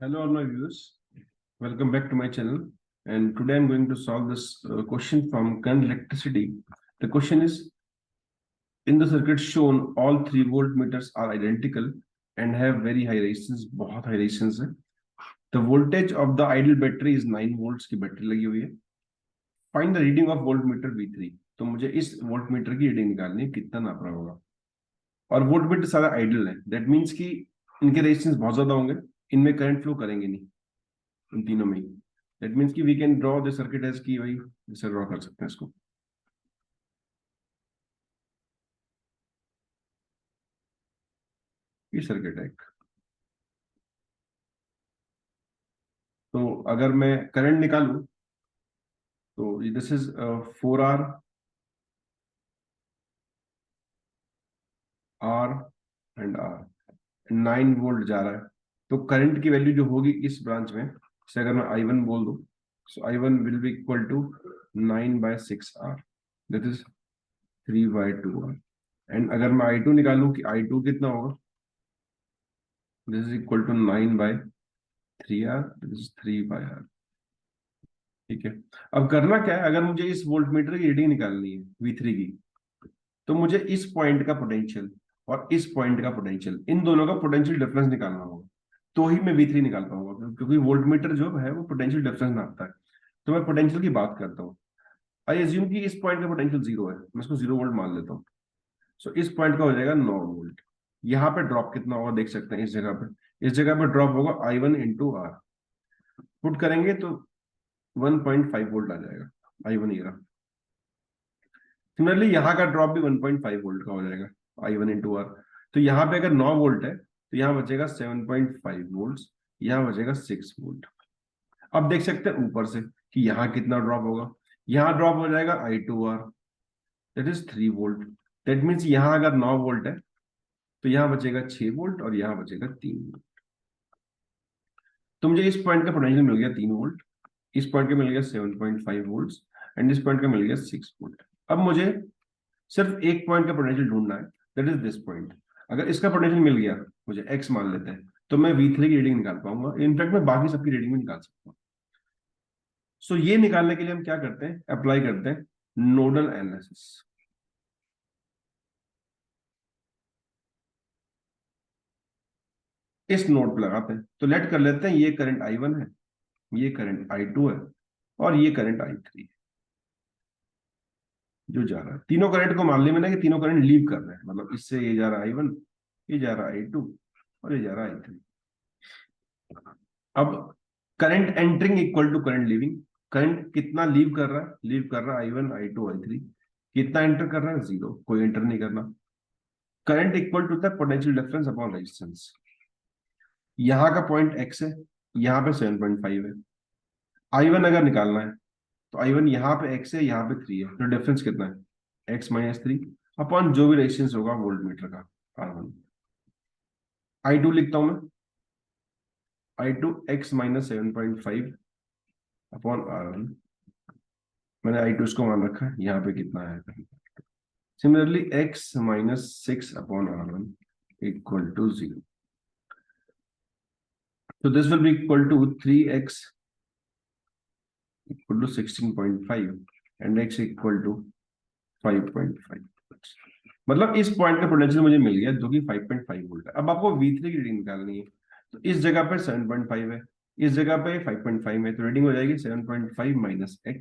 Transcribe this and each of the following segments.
Hello all my viewers, welcome back to my channel, and today I'm going to solve this question from current electricity. The question is, in the circuit shown all 3 voltmeters are identical and have very high resistance, बहुत high resistance है. The voltage of the ideal battery is 9 volts की battery लगी हुई है. Find the reading of voltmeter V3. तो मुझे इस voltmeter की रीडिंग निकालनी है, कितना नाप रहा होगा. और वोल्टमीटर सारा आइडियल है, दैट मीन्स कि इनके रेजिस्टेंस बहुत ज्यादा होंगे, इनमें करंट फ्लो करेंगे नहीं, इन तीनों में. दैट मीन्स कि we can draw the circuit as की वही जैसे ड्रॉ कर सकते हैं इसको. ये सर्किट है. तो अगर मैं करंट निकालूं तो this is 4R R and R, 9 volt जा रहा है. तो करंट की वैल्यू जो होगी इस ब्रांच में, से अगर मैं I1 बोल दूं, so I1 will be equal to 9/6R, that is 3/2R. And अगर मैं I2 निकालूं कि I2 कितना होगा, this is equal to 9/3R, this is 3/R. ठीक है. अब करना क्या है, अगर मुझे इस वोल्टमीटर की रीडिंग निकालनी है V3 की, तो मुझे इस पॉइंट का पोटेंशियल और इस पॉइंट का पोटेंशियल, इन दोनों का पोटेंशियल डिफरेंस निकालना होगा, तो ही मैं V3 निकाल पाऊंगा, क्योंकि वोल्टमीटर जो है वो पोटेंशियल डिफरेंस नापता है. तो मैं पोटेंशियल की बात करता हूँ. आई एज्यूम कि इस पॉइंट का पोटेंशियल 0 है, मैं इसको 0 वोल्ट मान लेता हूँ. सो इस पॉइंट का हो जाएगा 9 वोल्ट. यहाँ पे ड्रॉप कितना होगा देख सकते हैं. इस जगह पे ड्रॉप होगा I1 इंटू R. पुट करेंगे तो 1.5 वोल्ट आ जाएगा I1 ये रहा. सिमिलरली यहाँ का ड्रॉप भी 1.5 वोल्ट का हो जाएगा I1 इंटू R. तो यहाँ पे अगर 9 वोल्ट है तो यहाँ बचेगा 7.5 वोल्ट, यहाँ बचेगा 6 वोल्ट. अब देख सकते हैं ऊपर से कि यहाँ कितना ड्रॉप होगा. यहाँ ड्रॉप हो जाएगा I2R, that is 3 volt. That means यहाँ अगर 9 वोल्ट है तो यहाँ बचेगा 6 वोल्ट और यहाँ बचेगा 3 वोल्ट. तो मुझे इस पॉइंट का पोटेंशियल मिल गया 3 वोल्ट, इस पॉइंट का मिल गया 7.5 वोल्ट एंड इस पॉइंट का मिल गया 6 वोल्ट. अब मुझे सिर्फ एक पॉइंट का पोटेंशियल ढूंढना है, दैट इज दिस पॉइंट. अगर इसका पोटेंशियल मिल गया, मुझे x मान लेते हैं, तो मैं V3 की रीडिंग निकाल पाऊंगा. इनफैक्ट मैं बाकी सबकी रीडिंग भी निकाल सकता हूँ. सो ये निकालने के लिए हम क्या करते हैं, अप्लाई करते हैं नोडल एनालिसिस. इस नोड पे लगाते हैं. तो लेट कर लेते हैं ये करंट I1 है, ये करंट I2 है और ये करंट I3 है जो जा रहा है. तीनों करंट को मान लिया मैंने कि तीनों करंट लीव कर रहे हैं, मतलब इससे ये जा रहा है I1, ये जा रहा है I2 और ये जा रहा है I3. अब current entering equal to current leaving. Current कितना लीव कर रहा है, लीव कर रहा है I1 I2 I3. कितना एंटर कर रहा है, 0, कोई एंटर नहीं करना. Current equal to the potential difference upon resistance. यहाँ का पॉइंट x है, यहाँ पे 7.5 है. I1 अगर निकालना है तो I1 यहाँ पे x है, यहाँ पे 3 है, तो डिफरेंस कितना है, x-3 अपॉन जो भी रेजिस्टेंस होगा वोल्टमीटर का R1. I2 लिखता हूं मैं, I2 x-7.5 अपॉन R1. मैंने I2 इसको मान रखा है, यहाँ पे कितना है. Similarly x-6 upon R1 equal to 0. So this will be equal to 3x equal to 16.5 and x equal to 5.5. मतलब इस पॉइंट का पोटेंशियल मुझे मिल गया जो कि 5.5 वोल्ट है. अब आपको V3 की रीडिंग निकालनी है. तो इस जगह पे 7.5 है, इस जगह पे 5.5 है, तो रीडिंग हो जाएगी 7.5 minus x,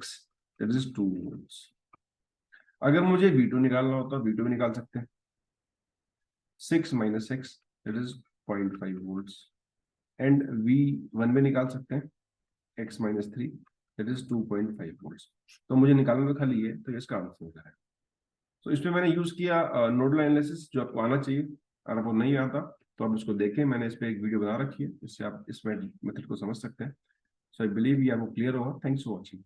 that is 2 volt. अगर मुझे V2 निकालना होता तो V2 भी निकाल सकते हैं. 6 minus x, that is 0.5 volt. And V1 में निकाल सकते हैं x-3, दैट इज 2.5 वोल्ट. तो मुझे निकालना तो खाली है, तो इसका आंसर होता है. तो इसमें मैंने यूज किया नोडल एनालिसिस, जो आपको आना चाहिए. अगर आपको नहीं आता तो आप इसको देखें, मैंने इस पे एक वीडियो बना रखी है, इससे आप इस मेथड को समझ सकते हैं. सो आई बिलीव ये आपको क्लियर होगा. Thanks for watching.